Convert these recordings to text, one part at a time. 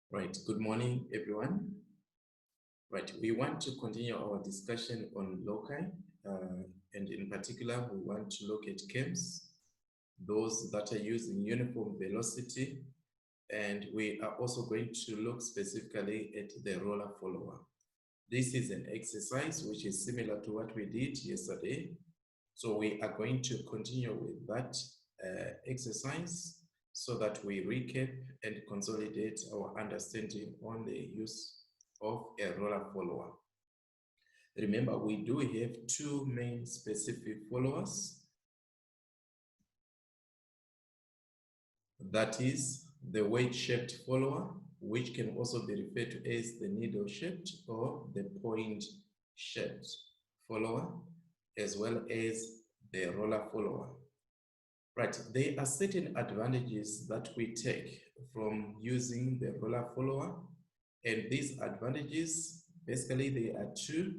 Right, good morning, everyone. Right, we want to continue our discussion on loci, and in particular, we want to look at Chems, those that are using uniform velocity, and we are also going to look specifically at the roller follower. This is an exercise which is similar to what we did yesterday. So we are going to continue with that exercise so that we recap and consolidate our understanding on the use of a roller follower. Remember, we do have two main specific followers. That is the wedge-shaped follower, which can also be referred to as the needle-shaped or the point-shaped follower, as well as the roller follower. Right, there are certain advantages that we take from using the roller follower, and these advantages, basically, there are two.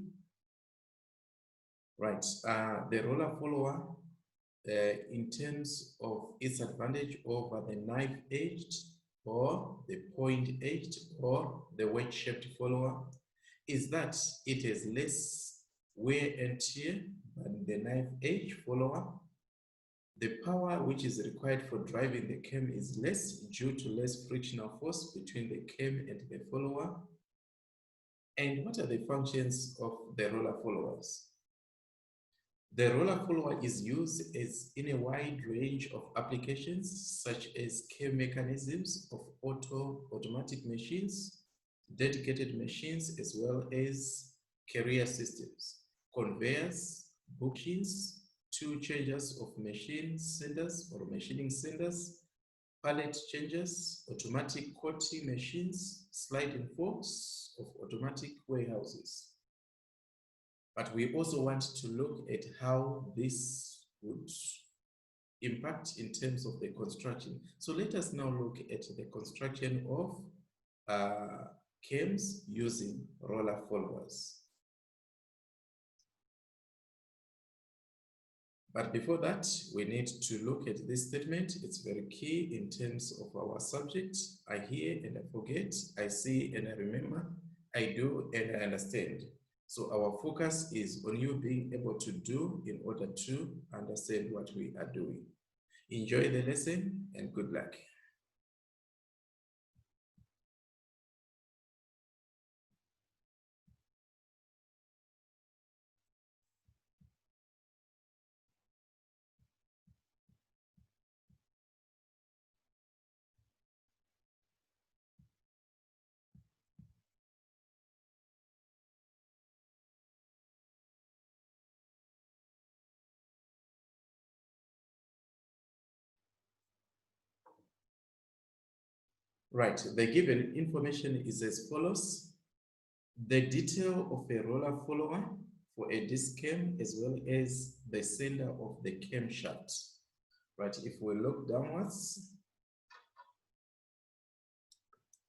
Right, the roller follower, in terms of its advantage over the knife-edged or the point-edged or the wedge-shaped follower, is that it has less wear and tear than the knife-edge follower. The power which is required for driving the cam is less due to less frictional force between the cam and the follower. And what are the functions of the roller followers? The roller follower is used in a wide range of applications, such as cam mechanisms of automatic machines, dedicated machines, as well as carrier systems, conveyors, book machines, tool changers of machine senders or machining senders, pallet changers, automatic coating machines, sliding forks of automatic warehouses. But we also want to look at how this would impact in terms of the construction. So let us now look at the construction of cams using roller followers. But before that, we need to look at this statement. It's very key in terms of our subject. I hear and I forget, I see and I remember, I do and I understand. So our focus is on you being able to do in order to understand what we are doing. Enjoy the lesson and good luck. Right, the given information is as follows. The detail of a roller follower for a disc cam as well as the center of the camshaft. Right, if we look downwards,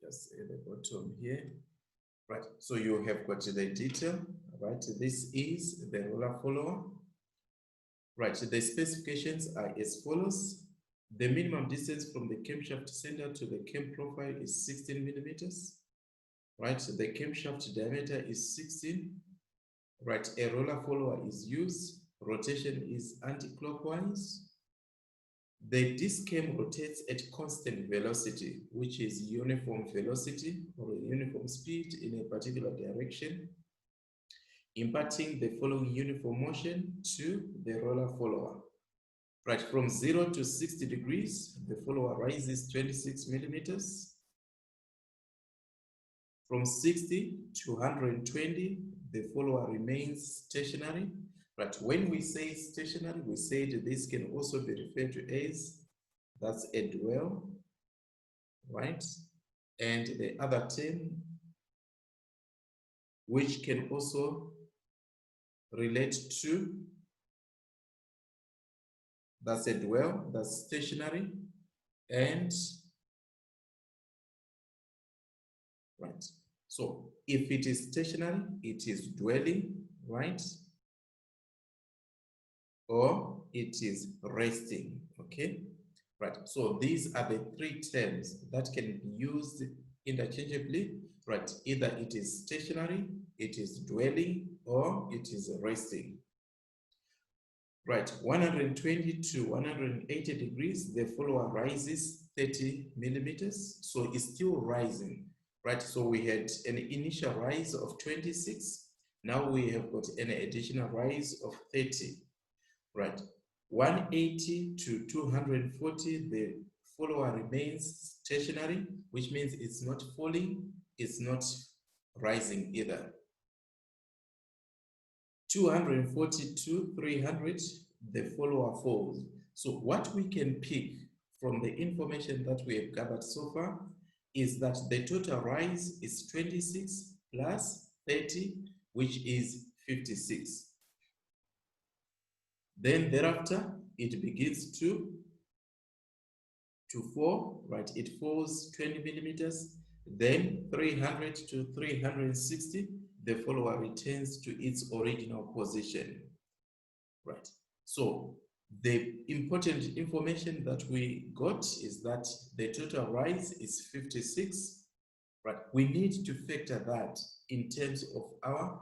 just at the bottom here, right, so you have got the detail, right, this is the roller follower. Right, the specifications are as follows. The minimum distance from the camshaft center to the cam profile is 16 millimeters. Right, so the camshaft diameter is 16. Right, a roller follower is used. Rotation is anti-clockwise. The disc cam rotates at constant velocity, which is uniform velocity or uniform speed in a particular direction, imparting the following uniform motion to the roller follower. Right, from 0 to 60 degrees, the follower rises 26 millimeters. From 60 to 120, the follower remains stationary. But when we say stationary, we said this can also be referred to as, that's a dwell, right? And the other term, which can also relate to, that's a dwell, that's stationary, and right. So if it is stationary, it is dwelling, right? Or it is resting, okay? Right, so these are the three terms that can be used interchangeably, right? Either it is stationary, it is dwelling, or it is resting. Right, 120 to 180 degrees, the follower rises 30 millimeters, so it's still rising, right? So we had an initial rise of 26, now we have got an additional rise of 30, right? 180 to 240, the follower remains stationary, which means it's not falling, it's not rising either. 240 to 300, the follower falls. So what we can pick from the information that we have gathered so far is that the total rise is 26 plus 30, which is 56. Then thereafter, it begins to fall, right? It falls 20 millimeters. Then 300 to 360, the follower returns to its original position, right? So the important information that we got is that the total rise is 56, right? We need to factor that in terms of our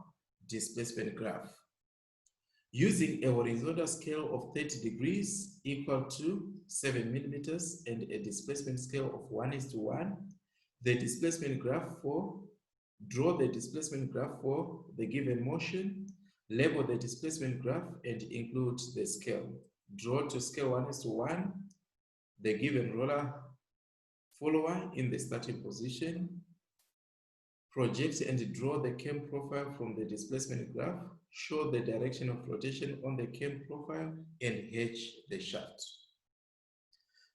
displacement graph. Using a horizontal scale of 30 degrees equal to 7 millimeters and a displacement scale of 1:1, the displacement graph for, draw the displacement graph for the given motion, label the displacement graph and include the scale. Draw to scale 1:1, the given roller follower in the starting position. Project and draw the cam profile from the displacement graph. Show the direction of rotation on the cam profile and hedge the shaft.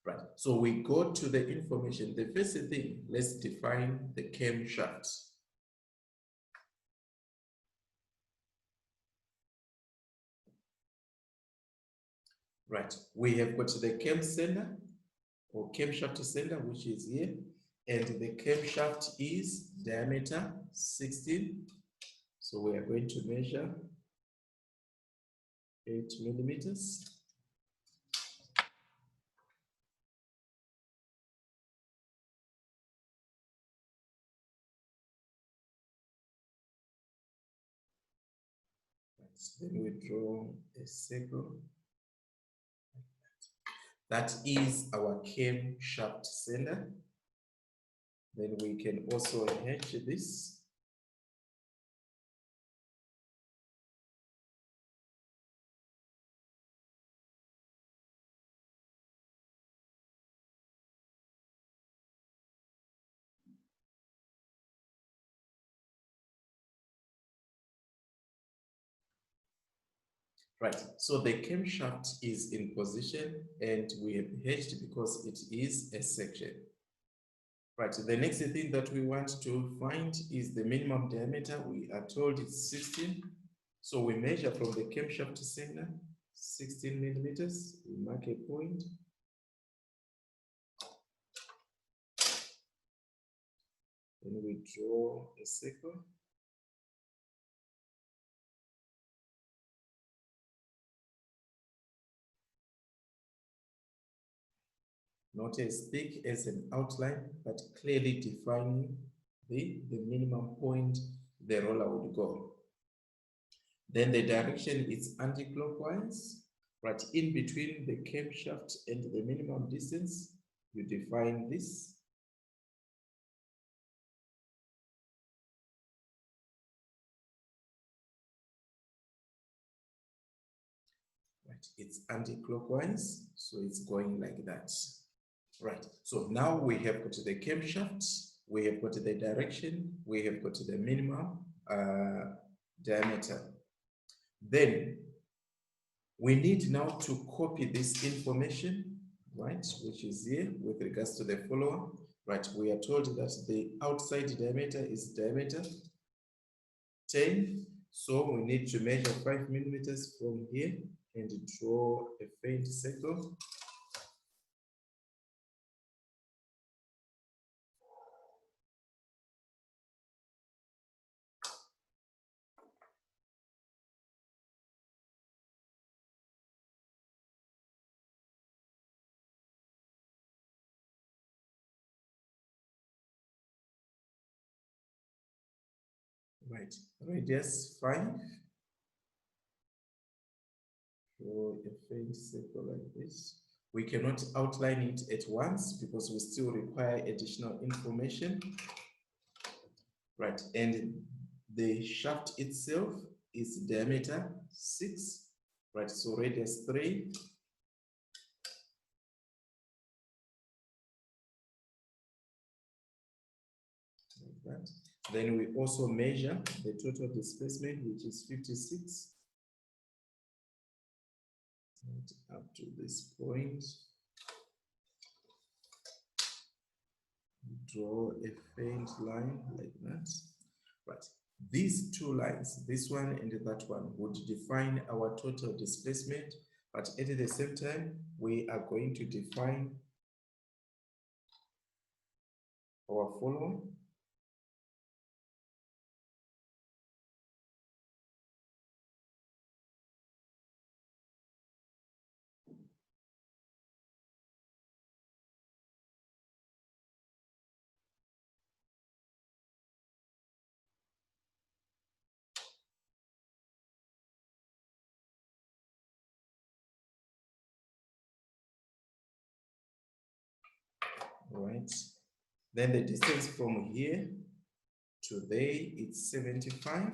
Right, so we go to the information. The first thing, let's define the cam shaft. Right, we have got the cam center or camshaft center, which is here, and the camshaft is diameter 16. So we are going to measure 8 millimeters. Then we draw a circle. That is our camshaft center. Then we can also hedge this. Right, so the camshaft is in position and we have hedged because it is a section. Right, the next thing that we want to find is the minimum diameter. We are told it's 16. So we measure from the camshaft center, 16 millimeters. We mark a point. Then we draw a circle. Not as thick as an outline, but clearly defining the minimum point the roller would go. Then the direction is anti-clockwise, right in between the camshaft and the minimum distance. You define this. Right, it's anti-clockwise, so it's going like that. Right, so now we have got the camshaft, we have got the direction, we have got the minimum diameter. Then we need now to copy this information, right, which is here with regards to the follower. Right, we are told that the outside diameter is diameter 10, so we need to measure 5 millimeters from here and draw a faint circle. Right, radius 5. Draw a faint circle like this. We cannot outline it at once because we still require additional information. Right, and the shaft itself is diameter 6. Right, so radius 3. Like that. Then we also measure the total displacement, which is 56. Right, up to this point. Draw a faint line like that. Right. These two lines, this one and that one, would define our total displacement, but at the same time, we are going to define our follower. Right. Then the distance from here to there, it's 75.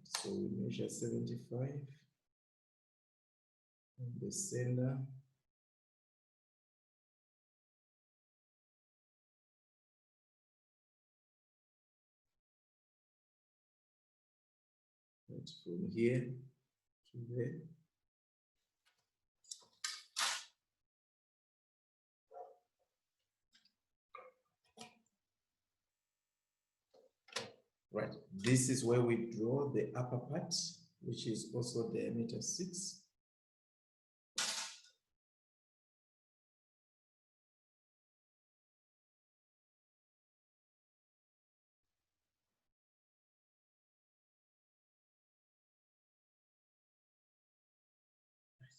So we measure 75. And the center. Right, from here to there. Right, this is where we draw the upper part, which is also diameter 6.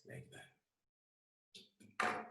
Like that.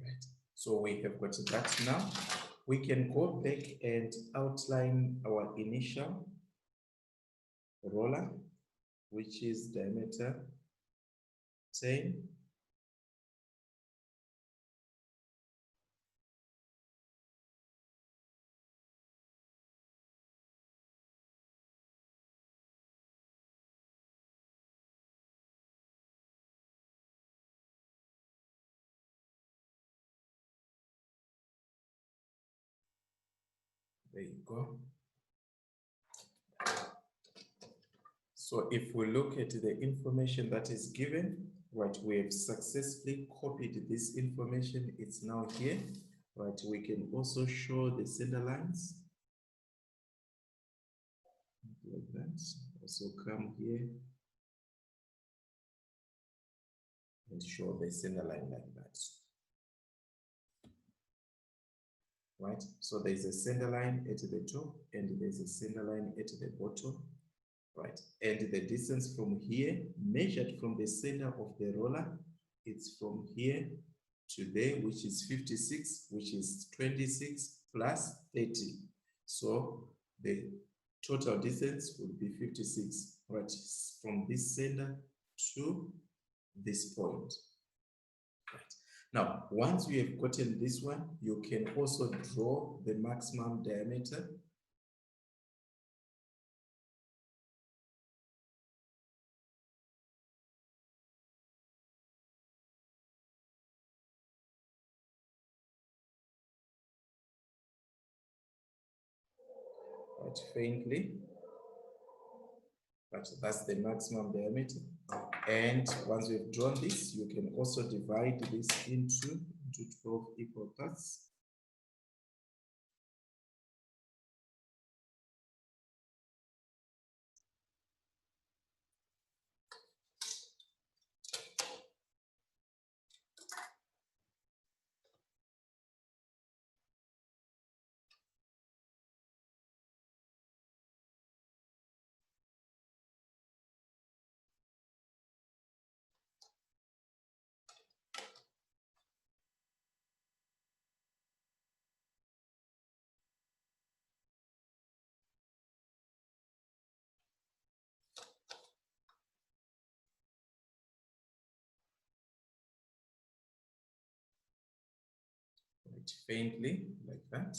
Right. So we have got that now. We can go back and outline our initial roller, which is diameter 10. There you go. So if we look at the information that is given, right, we have successfully copied this information. It's now here, right? We can also show the center lines like that. Also come here and show the center line like that. Right? So there's a center line at the top and there's a center line at the bottom, right? And the distance from here, measured from the center of the roller, it's from here to there, which is 56, which is 26 plus 30. So the total distance would be 56, right? From this center to this point. Right. Now, once you have gotten this one, you can also draw the maximum diameter. but faintly. But that's the maximum diameter. And once we've drawn this, you can also divide this into 12 equal parts. Faintly like that.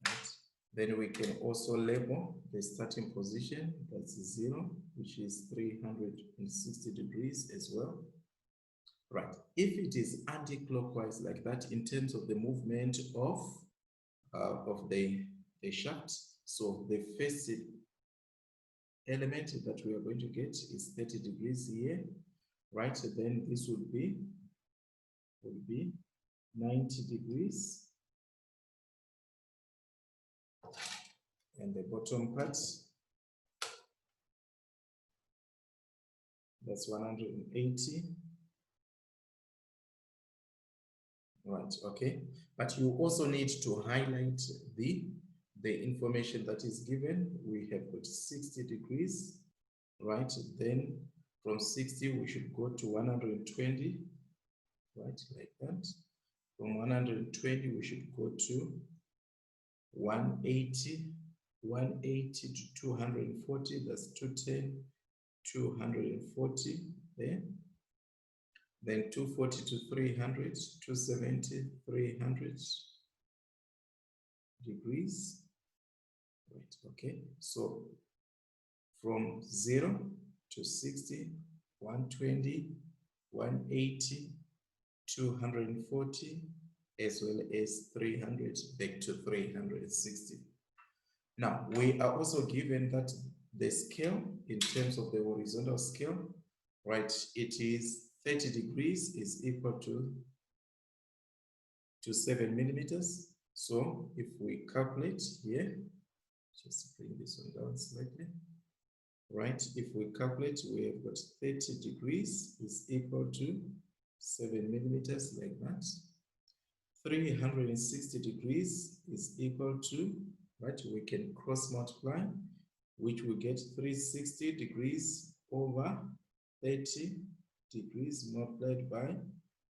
Right. Then we can also label the starting position, that's 0, which is 360 degrees as well. Right. If it is anti-clockwise like that in terms of the movement of the shaft, so the first element that we are going to get is 30 degrees here, right? So then this would be 90 degrees. And the bottom part, that's 180. Right, okay. But you also need to highlight the information that is given. We have got 60 degrees, right? Then from 60, we should go to 120, right, like that. From 120, we should go to 180, 180 to 240, that's 210, 240 there. Then 240 to 300, 270, 300 degrees. Right, okay. So from 0 to 60, 120, 180, 240, as well as 300, back to 360. Now, we are also given that the scale, in terms of the horizontal scale, right, it is 30 degrees is equal to 7 millimeters. So if we calculate here, just bring this one down slightly, right? If we calculate, we have got 30 degrees is equal to 7 millimeters like that. 360 degrees is equal to, right, we can cross multiply, which we get 360 degrees over 30 degrees multiplied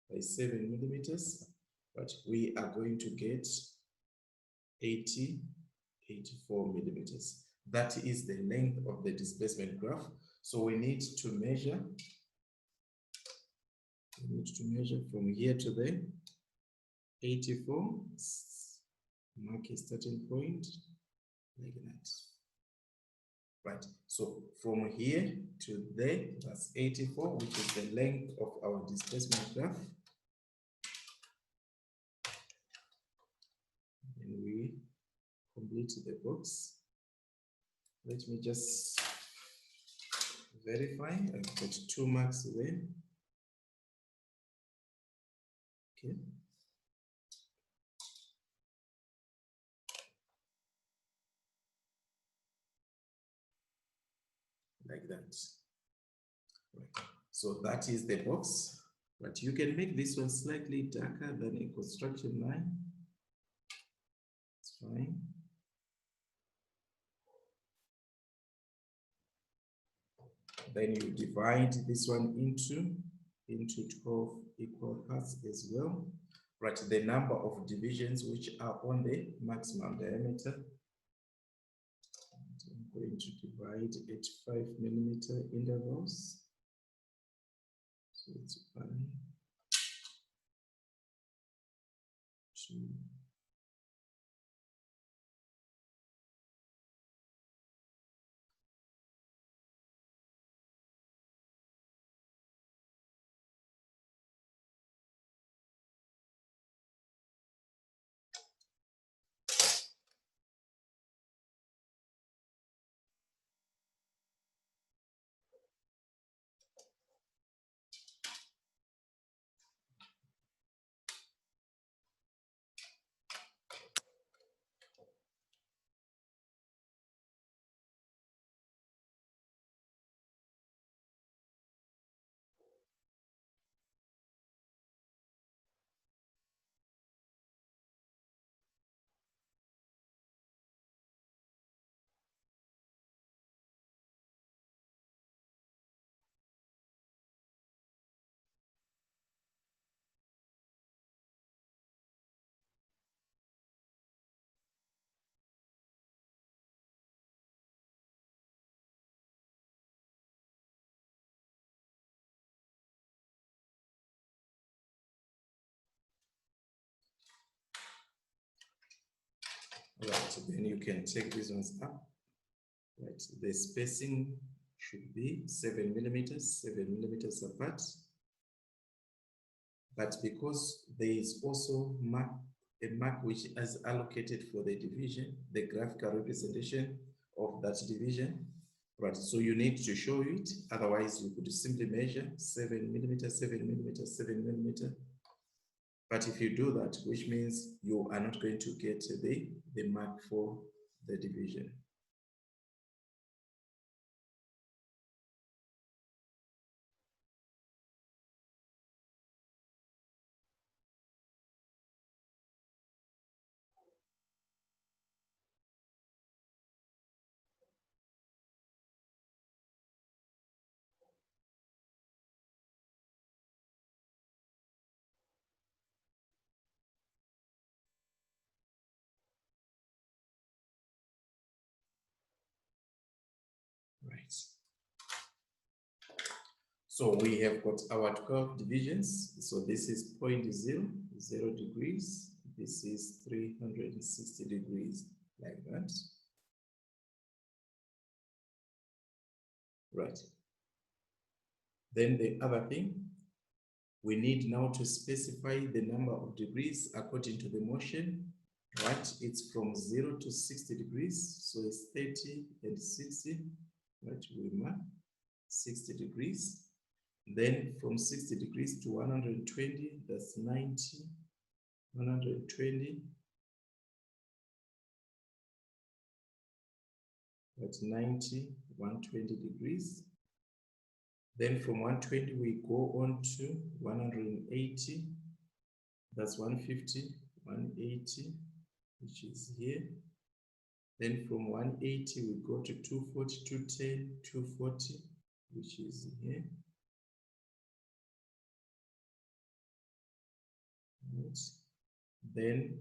by 7 millimeters, but we are going to get 84 millimeters. That is the length of the displacement graph. So we need to measure. We need to measure from here to there. 84. Mark a starting point like that. Right. So from here to there, that's 84, which is the length of our displacement graph. And we complete the box. Let me just verify. I've got 2 marks there. Okay. Like that. Right. So that is the box. But you can make this one slightly darker than a construction line. It's fine. Then you divide this one into 12 equal parts as well. Right, the number of divisions which are on the maximum diameter. And I'm going to divide at 5 millimeter intervals. So it's 1, 2, Right, then you can take these ones up. Right, the spacing should be 7 millimeters apart. But because there is also a mark which is allocated for the division, the graphical representation of that division, right? So you need to show it, otherwise you could simply measure 7 millimeters, 7 millimeters, 7 millimeters. But if you do that, which means you are not going to get the mark for the division. Right. So we have got our 12 divisions. So this is 0 degrees. This is 360 degrees, like that. Right. Then the other thing, we need now to specify the number of degrees according to the motion. Right, it's from 0 to 60 degrees. So it's 30 and 60. Right, we mark 60 degrees. Then from 60 degrees to 120, that's 90, 120. That's 90, 120 degrees. Then from 120, we go on to 180. That's 150, 180, which is here. Then from 180, we go to 240, 210, 240, which is here. Right. Then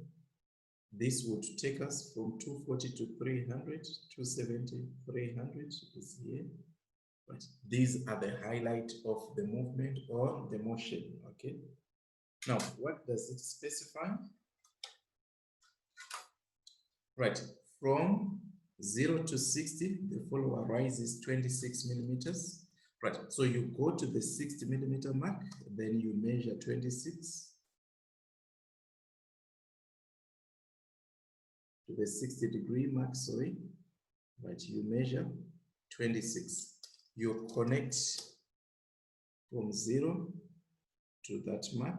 this would take us from 240 to 300, 270, 300 is here. Right. These are the highlight of the movement or the motion, okay? Now, what does it specify? Right, from 0 to 60, the follower rises 26 millimeters. Right, so you go to the 60 millimeter mark, then you measure 26. To the 60 degree mark, sorry. Right, you measure 26. You connect from 0 to that mark,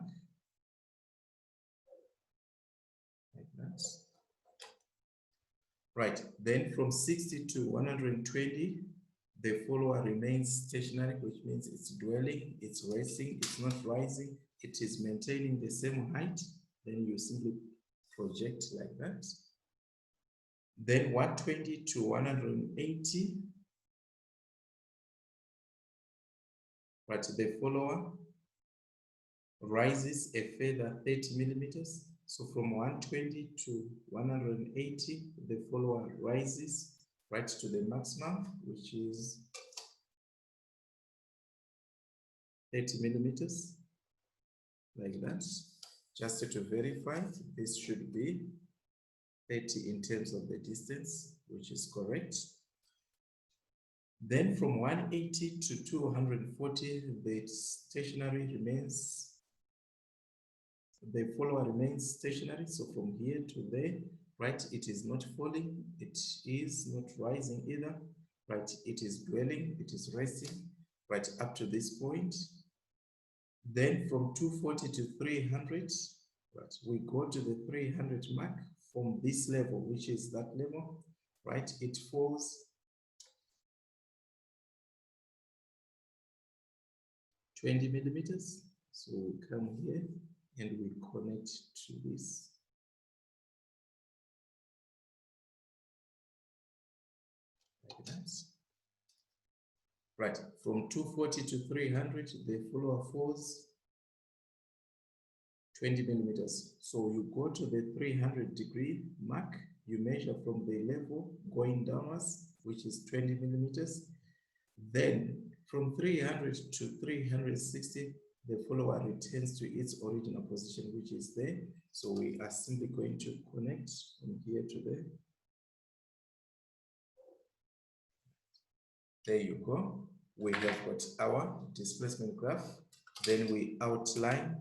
like that. Right, then from 60 to 120, the follower remains stationary, which means it's dwelling, it's resting, it's not rising, it is maintaining the same height. Then you simply project like that. Then 120 to 180, right, the follower rises a further 30 millimeters. So from 120 to 180, the follower rises right to the maximum, which is 30 millimeters, like that. Just to verify, this should be 30 in terms of the distance, which is correct. Then from 180 to 240, the stationary remains, the follower remains stationary. So from here to there, right, it is not falling, it is not rising either, right, it is dwelling, it is resting, right, up to this point. Then from 240 to 300, right, we go to the 300 mark. From this level, which is that level, right, it falls 20 millimeters. So we come here and we connect to this. Like that. Right, from 240 to 300, the follower falls 20 millimeters. So you go to the 300 degree mark, you measure from the level going downwards, which is 20 millimeters. Then from 300 to 360, the follower returns to its original position, which is there. So we are simply going to connect from here to there. There you go. We have got our displacement graph. Then we outline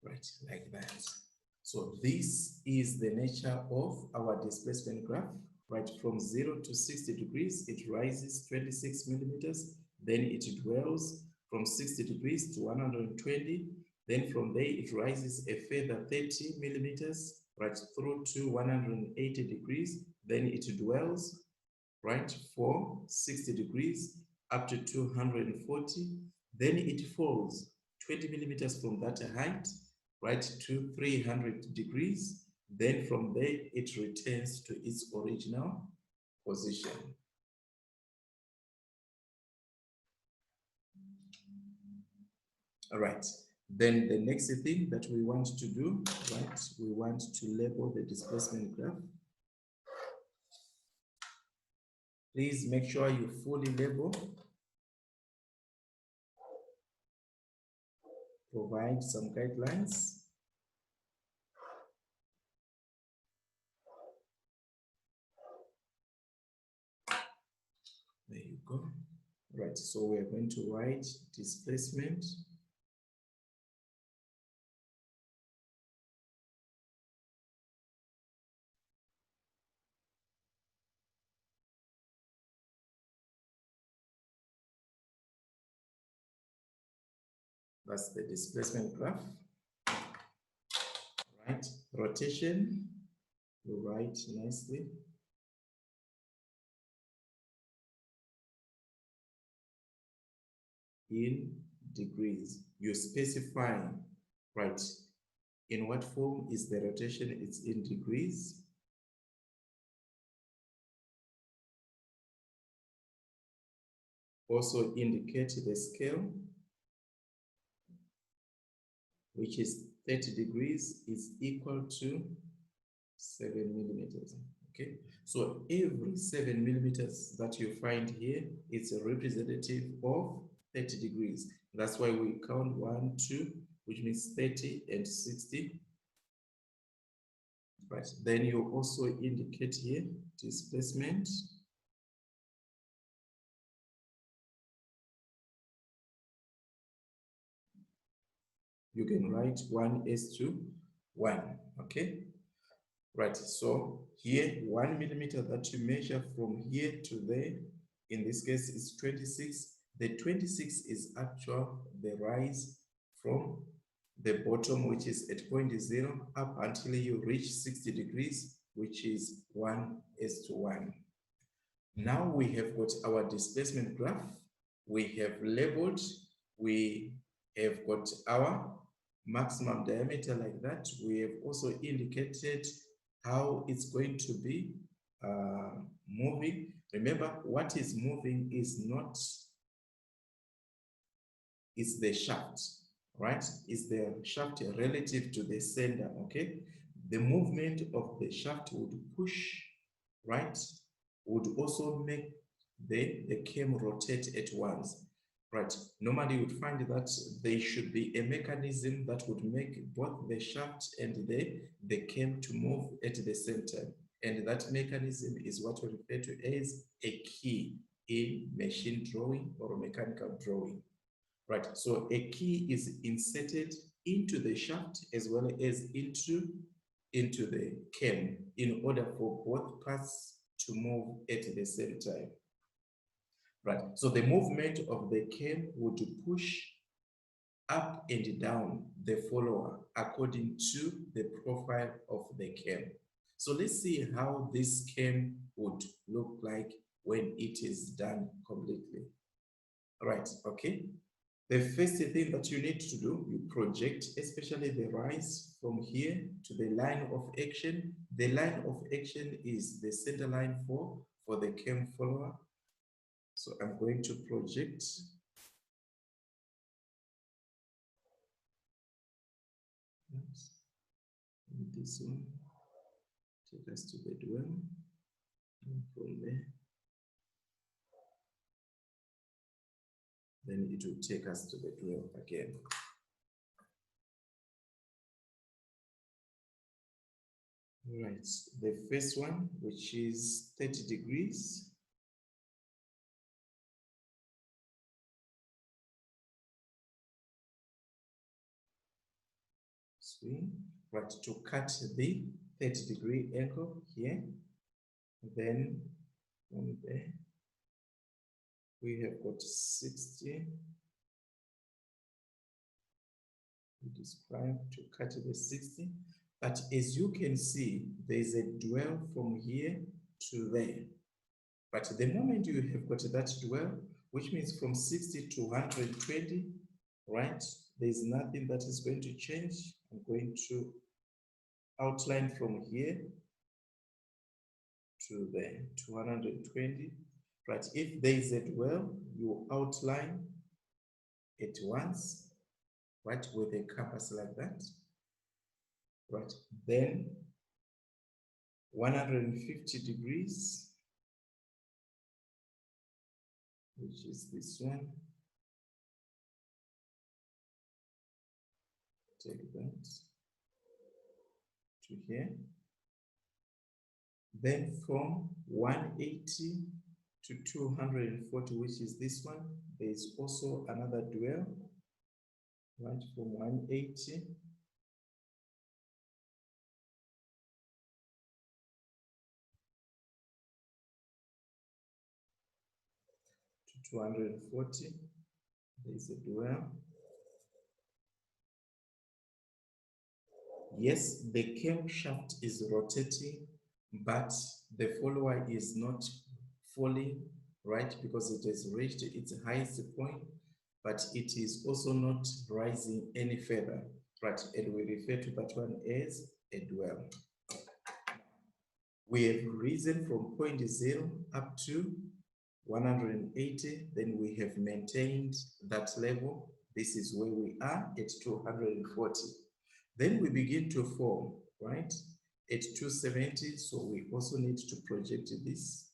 right like that. So this is the nature of our displacement graph, right? From 0 to 60 degrees, it rises 26 millimeters, then it dwells from 60 degrees to 120, then from there it rises a further 30 millimeters, right, through to 180 degrees, then it dwells, right, for 60 degrees up to 240, then it falls 20 millimeters from that height, right, to 300 degrees. Then from there, it returns to its original position. All right. Then the next thing that we want to do, right, we want to label the displacement graph. Please make sure you fully label. Provide some guidelines. There you go. Right, so we're going to write displacement. That's the displacement graph. Right, rotation, you write nicely. In degrees, you specify, right, in what form is the rotation? It's in degrees. Also indicate the scale, which is 30 degrees is equal to 7 millimeters. Okay, so every 7 millimeters that you find here, it's a representative of 30 degrees. That's why we count 1, 2, which means 30 and 60. Right, then you also indicate here displacement. You can write 1:1, okay? Right, so here 1 millimeter that you measure from here to there, in this case is 26. The 26 is actual the rise from the bottom, which is at point 0, up until you reach 60 degrees, which is 1:1. Now we have got our displacement graph. We have labeled, we have got our maximum diameter like that. We have also indicated how it's going to be moving. Remember, what is moving is not, it's the shaft, right? It's the shaft relative to the center, okay? The movement of the shaft would push, right? Would also make the cam rotate at once, right? Normally you would find that there should be a mechanism that would make both the shaft and the cam to move at the same time. And that mechanism is what we refer to as a key in machine drawing or mechanical drawing. Right, so a key is inserted into the shaft as well as into the cam in order for both parts to move at the same time. right? So the movement of the cam would push up and down the follower according to the profile of the cam. So let's see how this cam would look like when it is done completely. Right, okay. The first thing that you need to do, you project, especially the rise from here to the line of action. The line of action is the center line for the cam follower. So I'm going to project. This one, take us to the dwell, and from there, then it will take us to the dwell again. Right, the first one, which is 30 degrees. Swing, right, to cut the 30-degree angle here. Then from there, we have got 60. We describe to cut the 60. But as you can see, there is a dwell from here to there. But the moment you have got that dwell, which means from 60 to 120, right? There's nothing that is going to change. I'm going to outline from here to the 220. Right, if there is a dwell, you outline it once, right, with a compass like that. Right, then 150 degrees, which is this one. Take that to here. Then from 180 to 240, which is this one, there is also another dwell, right, from 180 to 240, there is a dwell. Yes, the camshaft is rotating, but the follower is not falling, right, because it has reached its highest point, but it is also not rising any further, right, and we refer to that one as a dwell. We have risen from 0.0 up to 180, then we have maintained that level. This is where we are at 240. Then we begin to form, right, at 270, so we also need to project this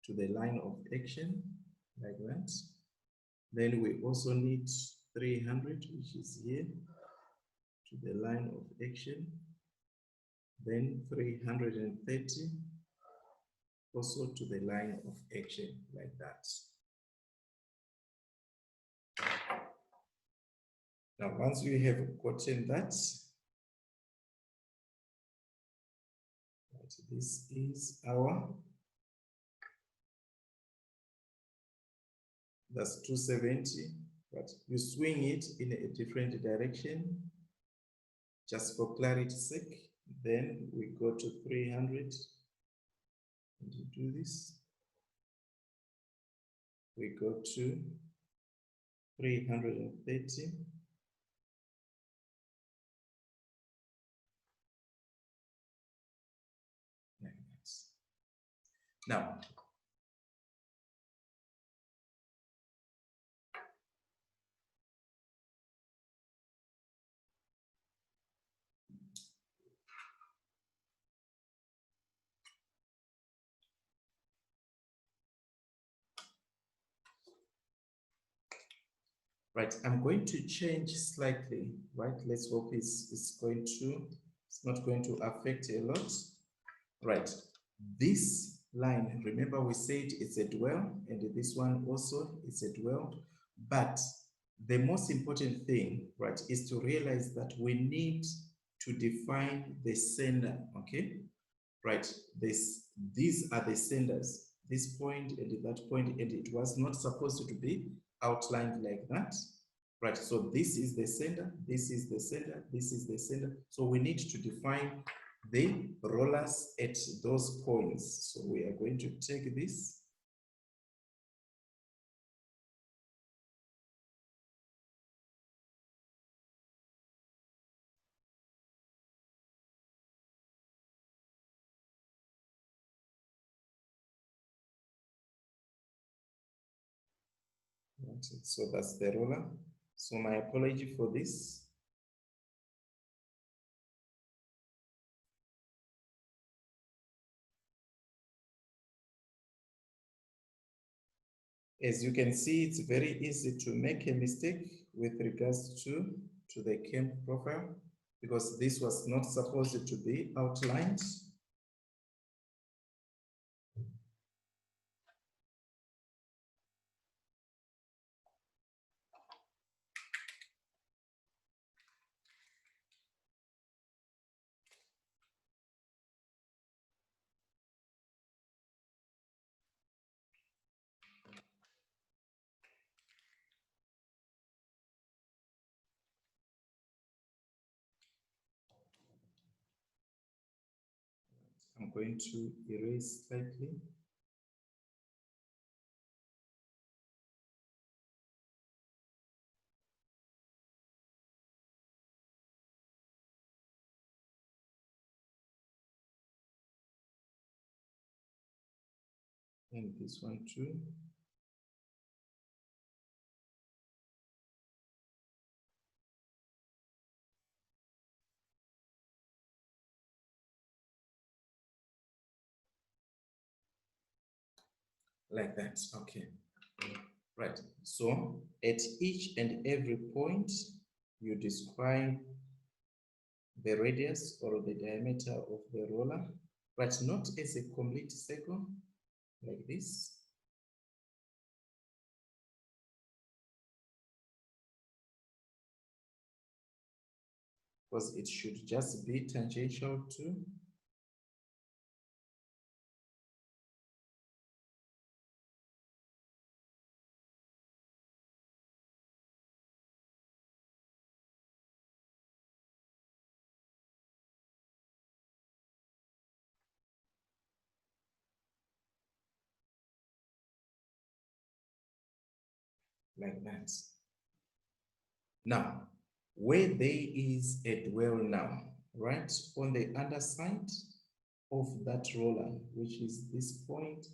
to the line of action, like that. Then we also need 300, which is here, to the line of action. Then 330, also to the line of action, like that. Now, once we have gotten that, this is our, that's 270, but you swing it in a different direction, just for clarity's sake. Then we go to 300, and you do this. We go to 330. Now, right, I'm going to change slightly, right? Let's hope it's not going to affect a lot. Right, this line, remember we said it's a dwell, and this one also is a dwell, but the most important thing, right, is to realize that we need to define the sender, okay? Right, these are the senders. this point and that point, and it was not supposed to be outlined like that. Right, so this is the center, this is the center, this is the center. So we need to define the rollers at those points. So we are going to take this. So that's the roller. So my apology for this. As you can see, it's very easy to make a mistake with regards to the chem profile, because this was not supposed to be outlined. I'm going to erase slightly. And this one too. Like that, okay. Right, so at each and every point, you describe the radius or the diameter of the roller, but not as a complete circle, like this. Because it should just be tangential to like that. Now, where there is a dwell now, right, on the underside of that roller, which is this point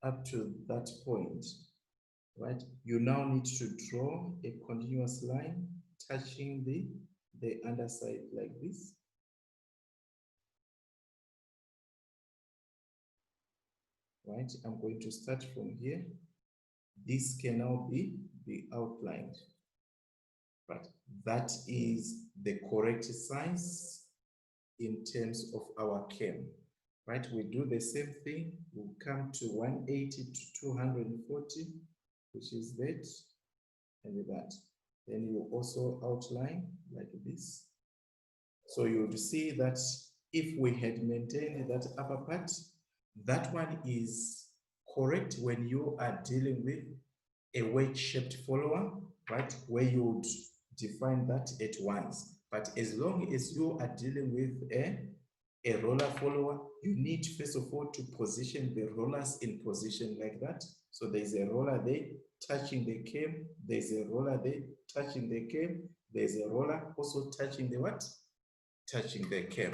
up to that point, right, you now need to draw a continuous line touching the underside like this. Right, I'm going to start from here. This can now be outlined. Right, that is the correct size in terms of our chem. Right, we do the same thing. We'll come to 180 to 240, which is that and that. Then you also outline like this. So you would see that if we had maintained that upper part, that one is correct when you are dealing with a wedge-shaped follower, right? Where you would define that at once. But as long as you are dealing with a roller follower, you need first of all to position the rollers in position like that. So there's a roller there touching the cam, there's a roller there touching the cam, there's a roller also touching the what? Touching the cam.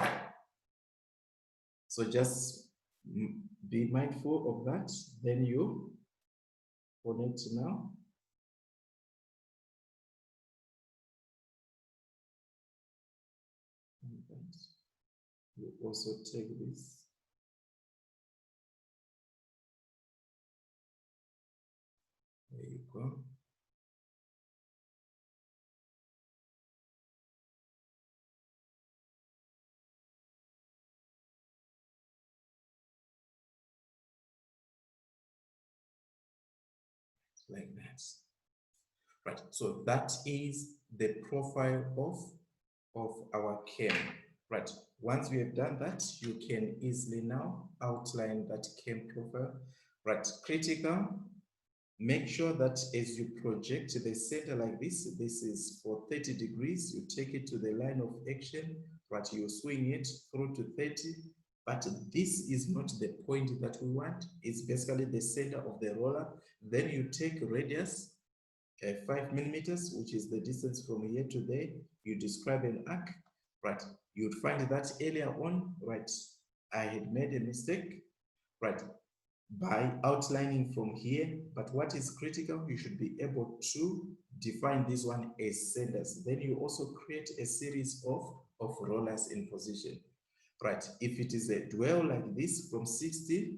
So just be mindful of that. Then you connect now. And you also take this. There you go. Like that. Right, so that is the profile of our chem. Right, once we have done that, you can easily now outline that chem profile. Right, critical. Make sure that as you project the center like this is for 30 degrees, you take it to the line of action, but you swing it through to 30. But this is not the point that we want. It's basically the center of the roller. Then you take radius, 5 millimeters, which is the distance from here to there. You describe an arc, right? You'd find that earlier on, right, I had made a mistake, right, by outlining from here. But what is critical, you should be able to define this one as centers. Then you also create a series of rollers in position, right? If it is a dwell like this from 60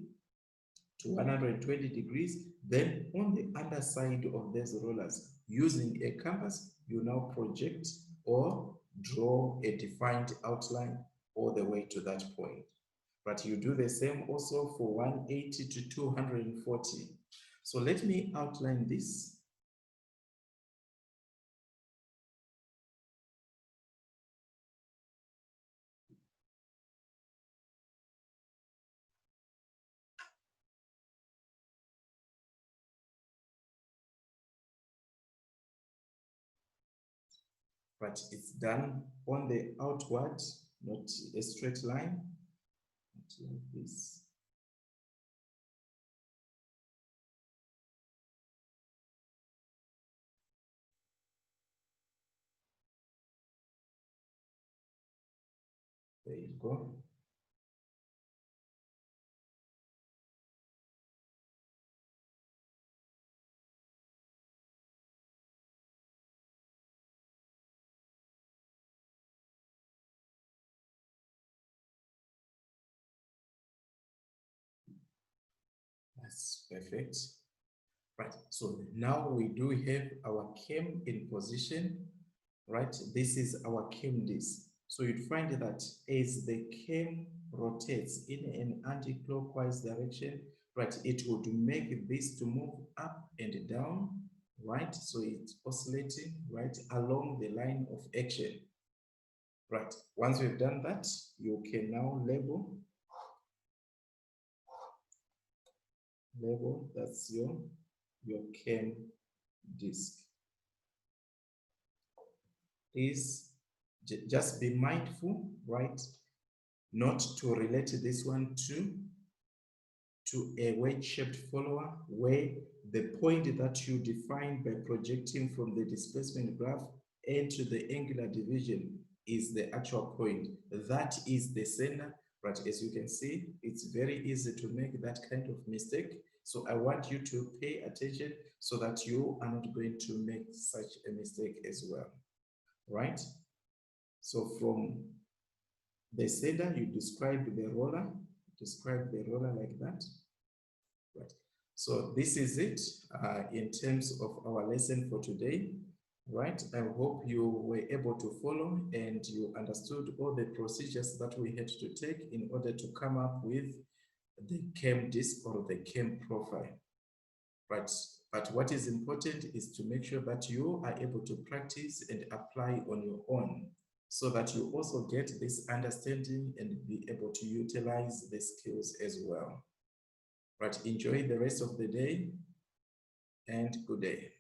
to 120 degrees, then on the underside of these rollers, using a compass, you now project or draw a defined outline all the way to that point. But you do the same also for 180 to 240. So let me outline this. But it's done on the outward, not a straight line. Like this. There you go. That's perfect. Right, so now we do have our chem in position, right? This is our chem disk. So you'd find that as the chem rotates in an anti-clockwise direction, right, it would make this to move up and down, right? So it's oscillating, right, along the line of action. Right, once we've done that, you can now label, that's your chem disk. Please just be mindful, right, not to relate this one to a wedge-shaped follower where the point that you define by projecting from the displacement graph into the angular division is the actual point. That is the center, but as you can see, it's very easy to make that kind of mistake. So I want you to pay attention so that you are not going to make such a mistake as well, right? So from the center, you describe the roller like that. Right. So this is it in terms of our lesson for today, right? I hope you were able to follow and you understood all the procedures that we had to take in order to come up with the chem disk or the chem profile, right? But what is important is to make sure that you are able to practice and apply on your own so that you also get this understanding and be able to utilize the skills as well. Right, enjoy the rest of the day and good day.